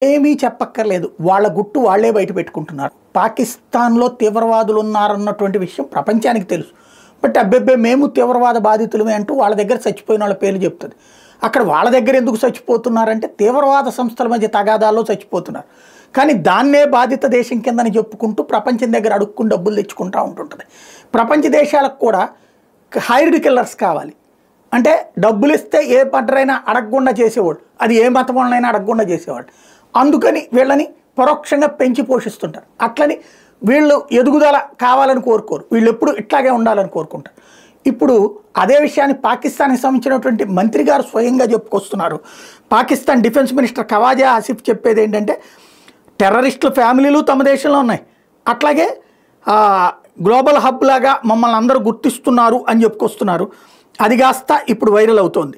ఏమీ చెప్పక్కర్లేదు. వాళ్ళ గుట్టు వాళ్ళే బయట పెట్టుకుంటున్నారు. పాకిస్తాన్‌లో తీవ్రవాదులు ఉన్నారన్నటువంటి విషయం ప్రపంచానికి తెలుసు. బట్ అబ్బెబ్బే మేము తీవ్రవాద బాధితులమే అంటూ వాళ్ళ దగ్గర చచ్చిపోయిన వాళ్ళ పేర్లు చెప్తుంది. అక్కడ వాళ్ళ దగ్గర ఎందుకు చచ్చిపోతున్నారంటే తీవ్రవాద సంస్థల మధ్య తగాదాల్లో చచ్చిపోతున్నారు. కానీ దాన్నే బాధిత దేశం కిందని చెప్పుకుంటూ ప్రపంచం దగ్గర అడుక్కుని డబ్బులు తెచ్చుకుంటూ ఉంటుంటుంది. ప్రపంచ దేశాలకు కూడా హైర్డ్ కిల్లర్స్ కావాలి. అంటే డబ్బులు ఇస్తే ఏ మర్డరైనా అడగకుండా చేసేవాడు, అది ఏ మతం వాళ్ళనైనా అడగకుండా చేసేవాడు. అందుకని వీళ్ళని పరోక్షంగా పెంచి పోషిస్తుంటారు. అట్లని వీళ్ళు ఎదుగుదల కావాలని కోరుకోరు, వీళ్ళు ఎప్పుడు ఇట్లాగే ఉండాలని కోరుకుంటారు. ఇప్పుడు అదే విషయాన్ని పాకిస్తాన్కి సంబంధించినటువంటి మంత్రి గారు స్వయంగా చెప్పుకొస్తున్నారు. పాకిస్తాన్ డిఫెన్స్ మినిస్టర్ ఖవాజా ఆసిఫ్ చెప్పేది ఏంటంటే టెర్రరిస్టుల ఫ్యామిలీలు తమ దేశంలో ఉన్నాయి, అట్లాగే గ్లోబల్ హబ్ లాగా మమ్మల్ని అందరూ గుర్తిస్తున్నారు అని చెప్పుకొస్తున్నారు. అది కాస్త ఇప్పుడు వైరల్ అవుతోంది.